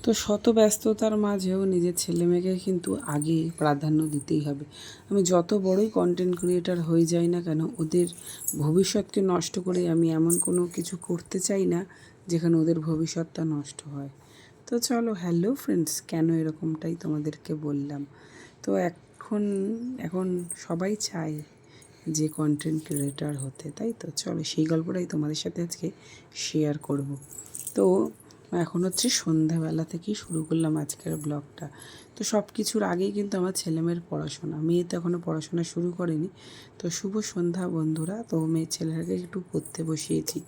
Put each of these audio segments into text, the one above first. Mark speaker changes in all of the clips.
Speaker 1: তো শত ব্যস্ততার মাঝেও নিজের ছেলেমেয়েকে কিন্তু আগে প্রাধান্য দিতেই হবে। আমি যত বড়ই কন্টেন্ট ক্রিয়েটার হয়ে যাই না কেন, ওদের ভবিষ্যৎকে নষ্ট করে আমি এমন কোনো কিছু করতে চাই না যেখানে ওদের ভবিষ্যৎটা নষ্ট হয়। তো চলো, হ্যালো ফ্রেন্ডস, কেন এরকমটাই তোমাদেরকে বললাম। তো এখন এখন সবাই চায় যে কন্টেন্ট ক্রিয়েটার হতে, তাই তো চলো সেই গল্পটাই তোমাদের সাথে আজকে শেয়ার করব। তো এখন হচ্ছে সন্ধ্যাবেলা থেকেই শুরু করলাম আজকের ব্লগটা। তো সব কিছুর আগেই কিন্তু আমার ছেলেমেয়ের পড়াশোনা, মেয়ে তো এখনও পড়াশোনা শুরু করেনি। তো শুভ সন্ধ্যা বন্ধুরা। তো মেয়ের ছেলেটাকে একটু পড়তে বসিয়েছি।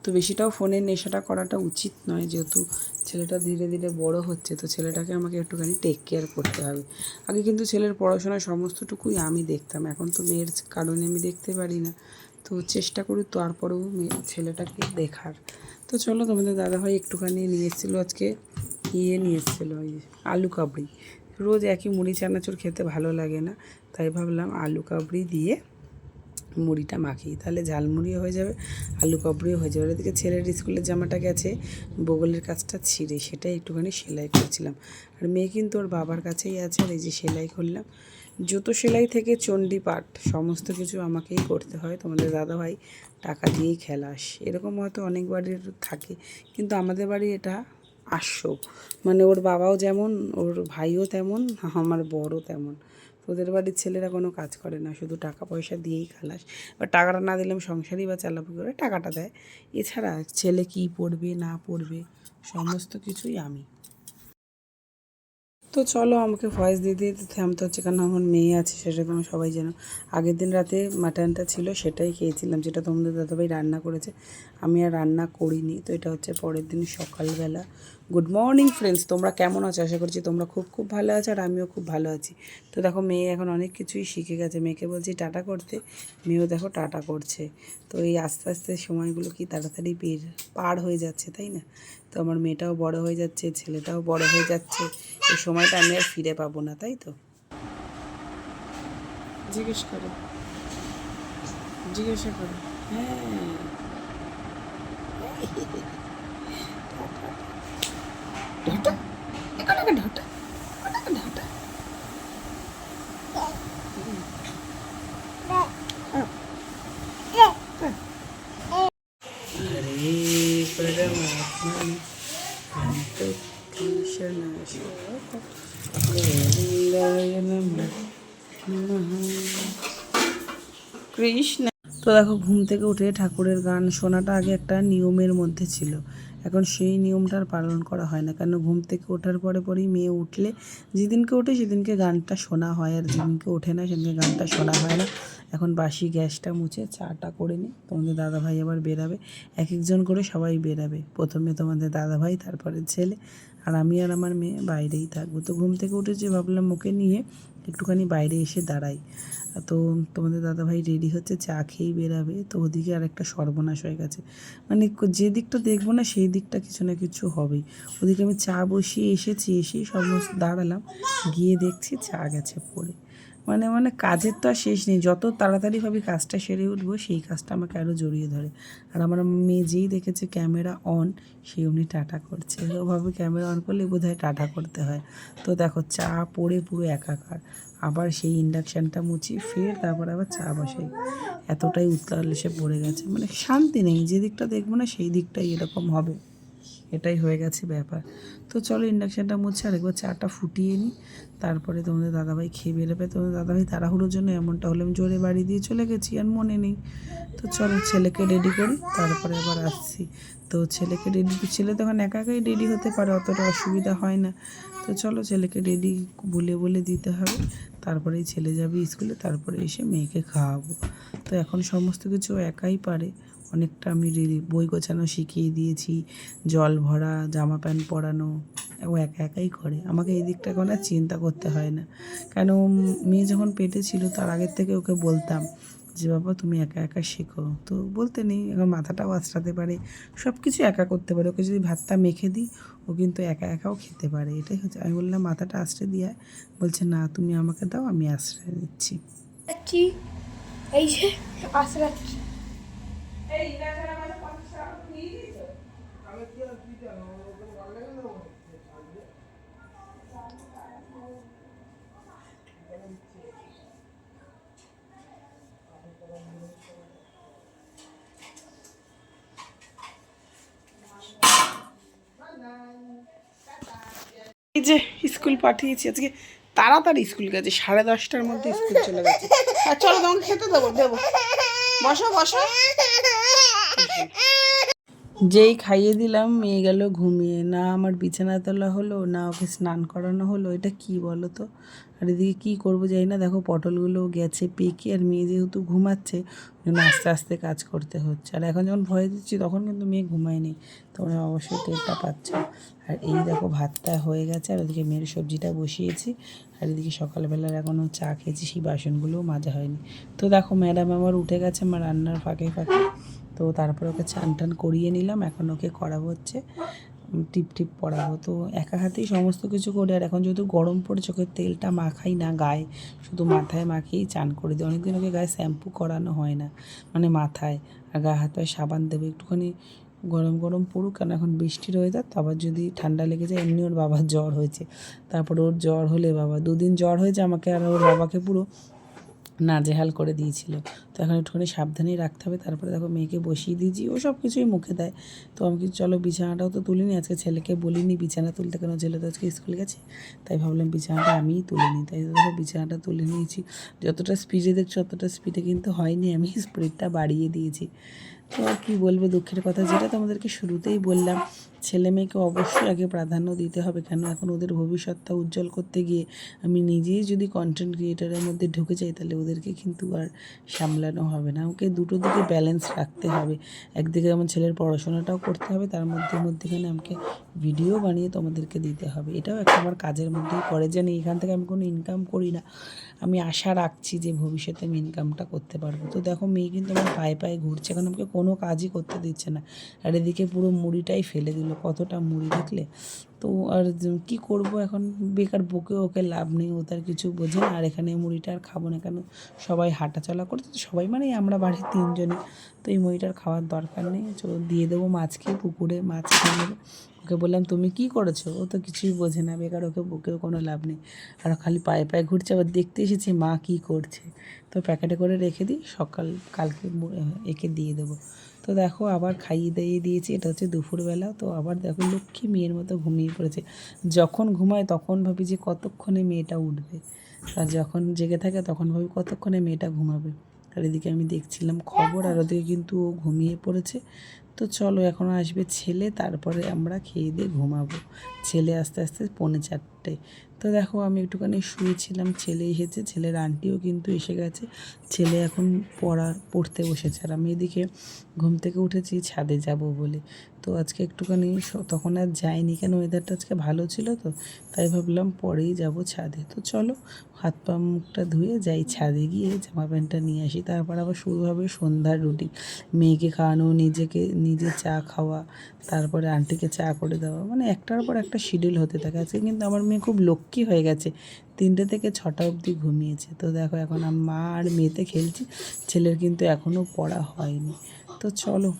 Speaker 1: তো বেশিটাও ফোনের নেশাটা করাটা উচিত নয়, যেহেতু ছেলেটা ধীরে ধীরে বড় হচ্ছে, তো ছেলেটাকে আমাকে একটুখানি টেক কেয়ার করতে হবে। আগে কিন্তু ছেলের পড়াশোনার সমস্তটুকুই আমি দেখতাম, এখন তো মেয়ের কারণে আমি দেখতে পারি না। তো চেষ্টা করি তারপরেও ছেলেটাকে দেখার। তো চলো, তোমাদের দাদাভাই একটুখানি নিয়ে এসেছিলো আজকে, নিয়ে এসেছিলো ওই আলু কাবড়ি। রোজ একই মুড়ি চানাচুর খেতে ভালো লাগে না, তাই ভাবলাম আলু কাবড়ি দিয়ে মুড়িটা মাখি, তাহলে ঝালমুড়িও হয়ে যাবে, আলু কাবড়িও হয়ে যাবে। এদিকে ছেলের স্কুলের জামাটা গেছে বগলের কাছটা ছিঁড়ে, সেটাই একটুখানি সেলাই করছিলাম। আর মেয়ে কিন্তু ওর বাবার কাছেই আছে, আর এই যে সেলাই করলাম। জুতো সেলাই থেকে চণ্ডীপাঠ সমস্ত কিছু আমাকেই করতে হয়। তোমাদের দাদাভাই টাকা দিয়েই খেলাস, এরকম হয়তো অনেক বাড়ির থাকে, কিন্তু আমাদের বাড়ি এটা আসো, মানে ওর বাবাও যেমন, ওর ভাইও তেমন, আমার বড়ও তেমন। ওদের বাড়ির ছেলেরা কোনো কাজ করে না, শুধু টাকা পয়সা দিয়েই খালাস। বা টাকাটা না দিলাম সংসারই বা চালাবো করে, টাকাটা দেয়। এছাড়া ছেলে কী পড়বে না পড়বে সমস্ত কিছুই আমি। তো চলো, আমাকে ভয়েস দিয়ে দিয়ে থামতে হচ্ছে, কারণ আমার মেয়ে আছে, সেটা তোমরা সবাই জানো। আগের দিন রাতে মাটনটা ছিল, সেটাই খেয়েছিলাম, যেটা তোমাদের দাদাভাই রান্না করেছে, আমি আর রান্না করিনি। তো এটা হচ্ছে পরের দিন সকালবেলা। গুড মর্নিং ফ্রেন্ডস, তোমরা কেমন আছো? আশা করছি তোমরা খুব খুব ভালো আছো, আর আমিও খুব ভালো আছি। তো দেখো, মেয়ে এখন অনেক কিছুই শিখে গেছে। মেয়েকে বলছি টাটা করতে, মেয়েও দেখো টাটা করছে। তো এই আস্তে আস্তে সময়গুলো কি তাড়াতাড়ি পার হয়ে যাচ্ছে, তাই না? তো আমার মেয়েটাও বড় হয়ে যাচ্ছে, ছেলেটাও বড় হয়ে যাচ্ছে। এই সময়টা আমি আর ফিরে পাবো না, তাই তো? জিজ্ঞেস করো, জিজ্ঞাসা করো। হ্যাঁ, ঢোটা, এখানে ঢোটা, ঢোটা। হরে পরমাত্মা কৃষ্ণ গোবিন্দায় নমঃ। কৃষ্ণ। তো দেখো, ঘুম থেকে উঠে ঠাকুরের গান শোনাটা আগে একটা নিয়মের মধ্যে ছিল, এখন সেই নিয়মটা আর পালন করা হয় না। কেন, ঘুম থেকে ওঠার পরে পরেই মেয়ে উঠলে, যেদিনকে ওঠে সেদিনকে গানটা শোনা হয়, আর যেদিনকে ওঠে না সেদিনকে গানটা শোনা হয় না। এখন বাসি গ্যাসটা মুছে চাটা করে নিই, তোমাদের দাদাভাই আবার বেরাবে, এক একজন করে সবাই বেরাবে। প্রথমে তোমাদের দাদাভাই, তারপরে ছেলে, আর আমি আর আমার মেয়ে বাইরেই থাকবো। তো ঘুম থেকে উঠেছি, ভাবলাম ওকে নিয়ে একটুখানি বাইরে এসে দাঁড়াই। তো তোমাদের দাদাভাই রেডি হচ্ছে, চা খেয়েই বেরাবে। তো ওদিকে আর একটা সর্বনাশ হয়ে গেছে, মানে যে দিকটা দেখবো না সেই দিকটা কিছু না কিছু হবেই। ওদিকে আমি চা বসিয়ে এসেছি, এসেই সমস্ত দাঁড়ালাম, গিয়ে দেখছি চা গেছে পড়ে। মানে মানে কাজের তো আর শেষ নেই, যত তাড়াতাড়ি ভাবি কাজটা সেরে উঠবো, সেই কাজটা আমাকে আরও জড়িয়ে ধরে। আর আমার মেয়ে যেই দেখেছে ক্যামেরা অন, সেই অমনি টাটা করছে। ওভাবে ক্যামেরা অন করলে বোধহয় টাটা করতে হয়। তো দেখো, চা পড়ে পুরো একাকার। আবার সেই ইন্ডাকশানটা মুছি, ফের তারপর আবার চা বসাই। এতটাই উত্তাল এসে পড়ে গেছে, মানে শান্তি নেই, যে দিকটা দেখবো না সেই দিকটাই এরকম হবে, এটাই হয়ে গেছে ব্যাপার। তো চলো, ইন্ডাকশানটা মুছে আরেকবার চাটা ফুটিয়ে নিই, তারপরে তোমাদের দাদাভাই খেয়ে বেরোবে। তোমাদের দাদাভাই তাড়াহুড়োর জন্য এমনটা হলে, আমি জোরে বাড়ি দিয়ে চলে গেছি, আর মনে নেই। তো চলো, ছেলেকে রেডি করি, তারপরে আবার আসছি। তো ছেলেকে রেডি, ছেলে তখন একা একাই রেডি হতে পারে, অতটা অসুবিধা হয় না। তো চলো, ছেলেকে রেডি বলে বলে দিতে হবে, তারপরেই ছেলে যাবে স্কুলে, তারপরে এসে মেয়েকে খাওয়াবো। তো এখন সমস্ত কিছু একাই পারে, অনেকটা আমি বই গোছানো শিখিয়ে দিয়েছি, জল ভরা, জামা প্যান্ট পরানো, ও একা একাই করে। আমাকে এই দিকটা এখন আর চিন্তা করতে হয় না। কেন, মেয়ে যখন পেটে ছিল তার আগের থেকে ওকে বলতাম যে বাবা তুমি একা একা শেখো, তো বলতে নেই, এখন মাথাটাও আঁচড়াতে পারে, সব কিছু একা করতে পারে। ওকে যদি ভাতটা মেখে দিই, ও কিন্তু একা একাও খেতে পারে, এটাই হচ্ছে। আমি বললাম মাথাটা আঁচড়ে দিয়ে, বলছে না তুমি আমাকে দাও, আমি আশ্রয় নিচ্ছি।
Speaker 2: এই যে আশ্রয়
Speaker 1: যে স্কুল পাঠিয়েছি আজকে, তাড়াতাড়ি স্কুল গেছে, 10:30টার মধ্যে স্কুল চলে গেছে। আর চলো তোমাকে খেতে দেবো দেবো, বসো বসো। যেই খাইয়ে দিলাম মেয়ে গেল ঘুমিয়ে, না আমার বিছানা তোলা হলো না ওকে স্নান করানো হলো, এটা কি বলো তো। আর এদিকে কী করবো জানি না, দেখো পটলগুলো গেছে পেকে, আর মেয়ে যেহেতু ঘুমাচ্ছে জন্য আস্তে আস্তে কাজ করতে হচ্ছে। আর এখন যখন ভয় দিচ্ছি তখন কিন্তু মেয়ে ঘুমায়নি, তোমরা অবশ্যই টেরটা পাচ্ছ। আর এই দেখো ভাতটা হয়ে গেছে, আর ওদিকে মেয়ের সবজিটা বসিয়েছি। আর এদিকে সকালবেলার এখনও চা খেয়েছি, সেই বাসনগুলোও মাজা হয়নি। তো দেখো ম্যাডাম আমার উঠে গেছে আমার রান্নার ফাঁকে ফাঁকে, তো তারপর ওকে চান টান করিয়ে নিলাম। এখন ওকে করাবো হচ্ছে টিপ টিপ পরাবো। তো একা হাতেই সমস্ত কিছু করি। আর এখন যেহেতু গরম পড়েছে ওকে তেলটা মাখাই না গায়ে, শুধু মাথায় মাখিয়েই চান করে দিই। অনেকদিন ওকে গায়ে শ্যাম্পু করানো হয় না, মানে মাথায়। আর গায়ে হাত পায়ে সাবান দেবে একটুখানি, গরম গরম পড়ুক, কারণ এখন বৃষ্টির ওয়েদার। তো আবার যদি ঠান্ডা লেগে যায়, এমনি ওর বাবার জ্বর হয়েছে, তারপর ওর জ্বর হলে বাবা 2 দিন জ্বর হয়েছে আমাকে আর ওর বাবাকে পুরো নাজেহাল করে দিয়েছিল। তো এখন একটুখানি সাবধানেই রাখতে হবে। তারপরে দেখো মেয়েকে বসিয়ে দিয়েছি, ও সব কিছুই মুখে দেয়। তো আমি কিছু চলো বিছানাটাও তো তুলিনি, আজকে ছেলেকে বলিনি বিছানা তুলতে, কেন ছেলে তো আজকে স্কুল গেছে, তাই ভাবলাম বিছানাটা আমিই তুলে নিই। তাই দেখো বিছানাটা তুলে নিয়েছি। যতটা স্পিডে দেখছো ততটা স্পিডে কিন্তু হয়নি, আমি স্পিডটা বাড়িয়ে দিয়েছি। তো আর কী বলবো, দুঃখের কথা যেটা তোমাদেরকে শুরুতেই বললাম, ছেলে মেয়েকে অবশ্যই আগে প্রাধান্য দিতে হবে। কেন এখন ওদের ভবিষ্যৎটা উজ্জ্বল করতে গিয়ে আমি নিজেই যদি কন্টেন্ট ক্রিয়েটারের মধ্যে ঢুকে যাই, তাহলে ওদেরকে কিন্তু আর সামলানো হবে না। ওকে দুটো দিকে ব্যালেন্স রাখতে হবে। একদিকে যেমন ছেলের পড়াশোনাটাও করতে হবে, তার মধ্যেখানে আমাকে ভিডিও বানিয়ে তোমাদেরকে দিতে হবে। এটাও একটা আমার কাজের মধ্যেই পড়ে, জানি এখান থেকে আমি কোনো ইনকাম করি না, আমি আশা রাখছি যে ভবিষ্যতে আমি ইনকামটা করতে পারবো। তো দেখো মেয়ে কিন্তু আমার পায়ে পায়ে ঘুরছে, এখন আমাকে কোনো কাজই করতে দিচ্ছে না। আর এদিকে পুরো মুড়িটাই ফেলে দিল, কতটা মুড়ি দেখলে। তো আর কী করবো এখন, বেকার বকে ওকে লাভ নেই, ও তার কিছু বোঝে না। আর এখানে মুড়িটা আর খাবো না, কেন সবাই হাঁটাচলা করছে, তো সবাই মানে আমরা বাড়ির 3 জনই, তো এই মুড়িটার খাওয়ার দরকার নেই। চলো দিয়ে দেবো মাছকে, পুকুরে মাছ খেয়ে নেবো। ওকে বললাম তুমি কি করেছো, ও তো কিছুই বোঝে না, বেকার ওকে বকেও কোনো লাভ নেই। আর খালি পায়ে পায়ে ঘুরছে, আবার দেখতে এসেছি মা কী করছে। তো প্যাকেটে করে রেখে দিই, কালকে একে দিয়ে দেবো। তো দেখো আবার খাইয়ে দাইয়ে দিয়েছি, এটা হচ্ছে দুপুরবেলা। তো আবার দেখো লক্ষ্মী মেয়ের মতো ঘুমিয়ে পড়েছে। যখন ঘুমায় তখন ভাবি যে কতক্ষণে মেয়েটা উঠবে, আর যখন জেগে থাকে তখন ভাবি কতক্ষণে মেয়েটা ঘুমাবে। আর এদিকে আমি দেখছিলাম খবর, আর ওদিকে কিন্তু ও ঘুমিয়ে পড়েছে। তো চলো এখন আসবে ছেলে, তারপরে আমরা খেয়ে দিয়ে ঘুমাবো। ছেলে আস্তে আস্তে 3:45। তো দেখো আমি একটুখানি শুয়েছিলাম, ছেলে এসেছে, ছেলের আন্টিও কিন্তু এসে গেছে। ছেলে এখন পড়তে বসেছে, আর আমি এদিকে ঘুম থেকে উঠেছি ছাদে যাব বলে। তো আজকে একটুখানি তখন আর যাইনি, কেন ওয়েদারটা আজকে ভালো ছিল, তো তাই ভাবলাম পরেই যাব ছাদে। তো চলো হাত পা মুখটা ধুয়ে যাই ছাদে, গিয়ে জামা প্যান্টটা নিয়ে আসি। তারপর আবার শুরু হবে সন্ধ্যার রুটিন, মেয়েকে খাওয়ানো, নিজে চা খাওয়া, তারপরে আন্টিকে চা করে দেওয়া, মানে একটার পর একটা শিডিউল হতে থাকে। আজকে কিন্তু আমার মেয়ে খুব লক্ষ্মী হয়ে গেছে, 3টে থেকে 6টা অবধি ঘুমিয়েছে। তো দেখো এখন মা আর মেয়েতে খেলছি, ছেলের কিন্তু এখনও পড়া হয়নি। তো চলো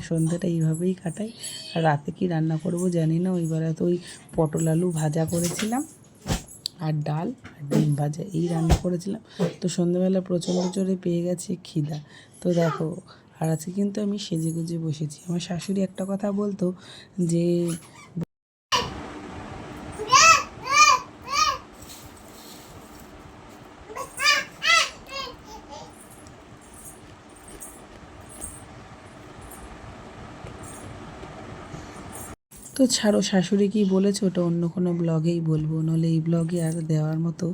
Speaker 1: সন্ধ্যাটা এইভাবেই কাটাই। আর রাতে কি রান্না করব জানি না, ওইবারে তো ওই পটল আলু ভাজা করেছিলাম, আর ডাল আর ডিম ভাজা এই রান্না করেছিলাম। তো সন্ধ্যাবেলা প্রচণ্ড জোরে পেয়ে গেছে খিদা। তো দেখো আর আজকে কিন্তু আমি সেজেগুজে বসেছি। আমার শাশুড়ি একটা কথা বলতো যে তো ছাড়ো, শাশুড়ি কী বলেছে ওটা অন্য কোনো ব্লগেই বলবো, নাহলে এই ব্লগে আর দেওয়ার মতো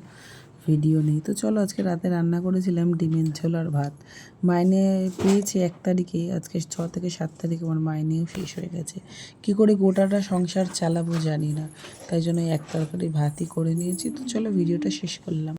Speaker 1: ভিডিও নেই। তো চলো আজকে রাতে রান্না করেছিলাম ডিমের ঝোল আর ভাত। মাইনে পেয়েছি 1 তারিখে, আজকে 6 থেকে 7 তারিখে আমার মাইনেও শেষ হয়ে গেছে। কী করে গোটাটা সংসার চালাবো জানি না, তাই জন্য 1 তরকারি ভাতই করে নিয়েছি। তো চলো ভিডিওটা শেষ করলাম।